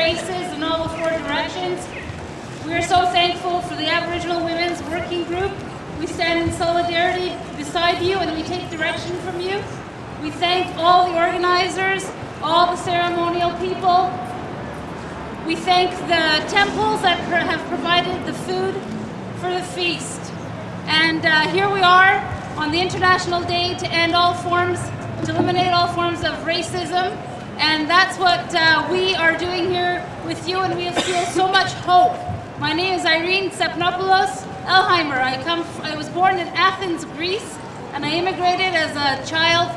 races in all the 4 directions. We are so thankful for the Aboriginal Women's Working Group. We stand in solidarity beside you and we take direction from you. We thank all the organizers, all the ceremonial people. We thank the temples that have provided the food for the feast. And here we are on the International Day to end all forms, to eliminate all forms of racism. And that's what we are doing here with you, and we feel so much hope. My name is Irene Tsepnopoulos Elheimer. I was born in Athens, Greece, and I immigrated as a child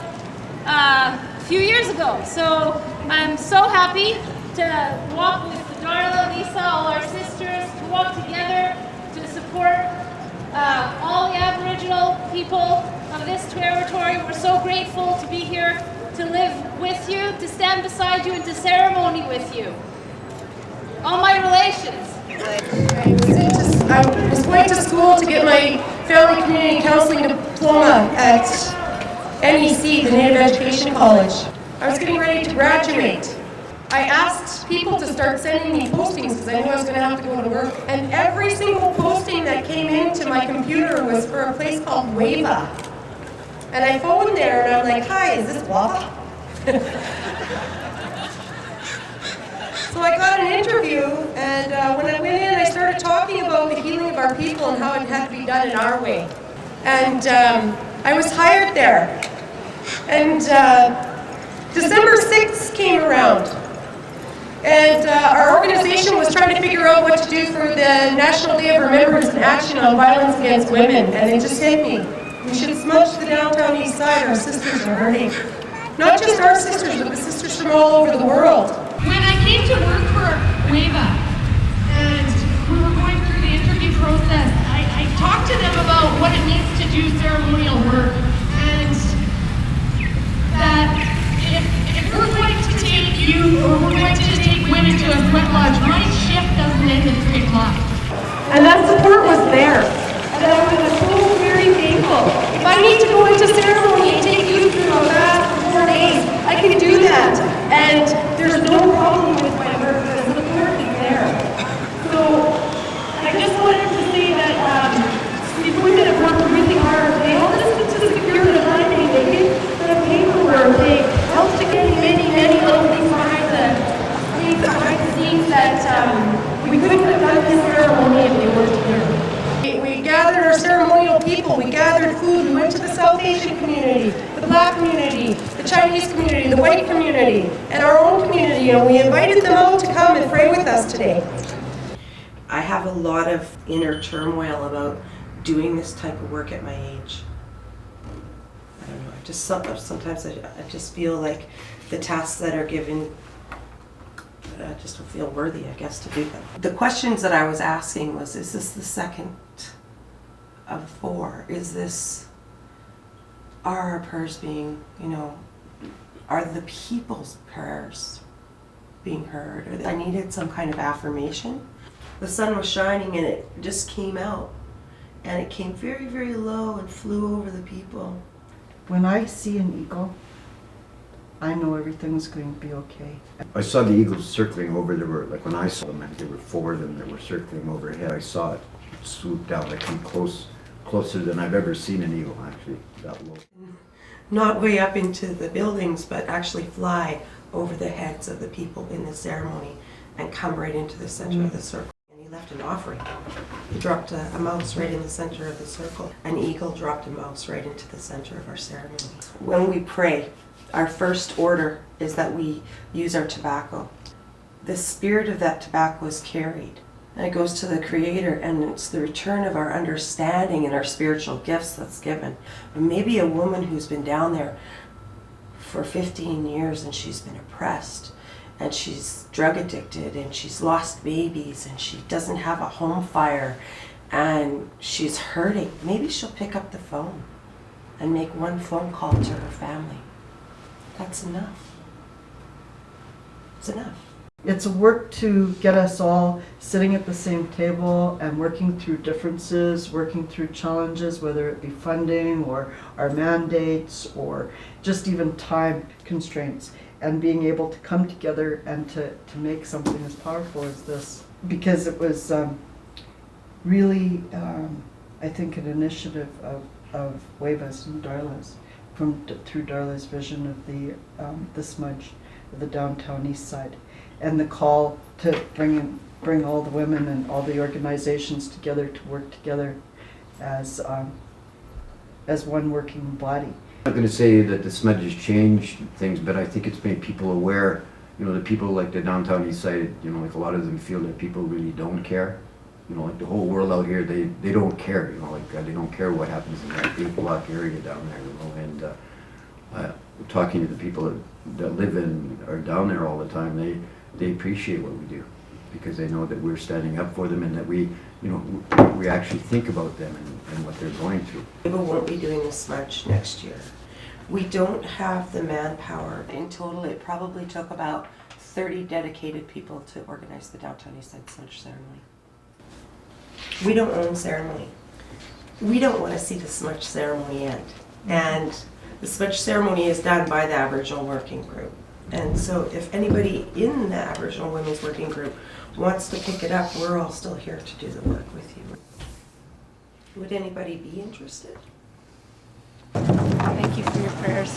a few years ago. So I'm so happy to walk with Darla, Lisa, all our sisters, to walk together to support all the Aboriginal people of this territory. We're so grateful to be here, to live with you, to stand beside you, and to ceremony with you. All my relations. I was going to school to get my Family Community Counseling diploma at NEC, the Native Education College. I was getting ready to graduate. I asked people to start sending me postings because I knew I was going to have to go to work. And every single posting that came into my computer was for a place called Wava. And I phoned there and I'm like, hi, is this Wava? So I got an interview, and when I went in, I started talking about the healing of our people and how it had to be done in our way. And I was hired there. And December 6th came around. And our organization was trying to figure out what to do for the National Day of Remembrance and Action on Violence Against Women. And it just hit me. We should smudge the downtown Eastside. Our sisters are hurting. Not just our sisters, but the sisters from all over the world. When I came to work for WAVA and we were going through the interview process, I talked to them about what it means to do ceremonial work, and that if we're going to take you or we're going to take women to a sweat lodge, my shift doesn't end at 3 o'clock. And that support was there. And I was so very thankful. If I need to go into ceremony and take you through a fast for 4 days, I can do that. And there's no problem with my work. The support is there. So I just wanted to say that these women have worked really hard. They helped us to secure the funding. They did the paperwork. They helped to get many little things behind the scenes that we couldn't have done this ceremony if they weren't here. We gathered our ceremonial people. We gathered food. We went to the South Asian community, the Black community, the Chinese community, the white community, and our own community, and we invited them all to come and pray with us today. I have a lot of inner turmoil about doing this type of work at my age. I don't know, sometimes I just feel like the tasks that are given, I just don't feel worthy, I guess, to do them. The questions that I was asking was, is this the second of 4? Are our prayers being, are the people's prayers being heard? I needed some kind of affirmation. The sun was shining and it just came out. And it came very, very low and flew over the people. When I see an eagle, I know everything's going to be okay. I saw the eagles circling over. There were, like when I saw them, I think there were 4 of them that were circling overhead. I saw it swoop down, like closer than I've ever seen an eagle, actually, that low. Not way up into the buildings, but actually fly over the heads of the people in the ceremony and come right into the center of the circle. And he left an offering. He dropped a mouse right in the center of the circle. An eagle dropped a mouse right into the center of our ceremony. When we pray, our first order is that we use our tobacco. The spirit of that tobacco is carried. And it goes to the Creator, and it's the return of our understanding and our spiritual gifts that's given. But maybe a woman who's been down there for 15 years and she's been oppressed, and she's drug addicted, and she's lost babies, and she doesn't have a home fire, and she's hurting. Maybe she'll pick up the phone and make one phone call to her family. That's enough. It's enough. It's a work to get us all sitting at the same table and working through differences, working through challenges, whether it be funding or our mandates or just even time constraints, and being able to come together and to make something as powerful as this. Because it was really, I think, an initiative of Huevas and Darla's, through Darla's vision of the Smudge, of the downtown Eastside, and the call to bring all the women and all the organizations together to work together as one working body. I'm not going to say that the Smudge has changed things, but I think it's made people aware. You know, the people like the downtown Eastside, you know, like a lot of them feel that people really don't care. You know, like the whole world out here, they don't care. You know, like they don't care what happens in that 8-block area down there. You know, and talking to the people that live in or down there all the time, they appreciate what we do because they know that we're standing up for them and that we actually think about them and what they're going through. We won't be doing the Smudge next year. We don't have the manpower. In total, it probably took about 30 dedicated people to organize the downtown Eastside Smudge ceremony. We don't own ceremony. We don't want to see the Smudge ceremony end. And the Smudge ceremony is done by the Aboriginal Working Group. And so if anybody in the Aboriginal Women's Working Group wants to pick it up, we're all still here to do the work with you. Would anybody be interested? Thank you for your prayers.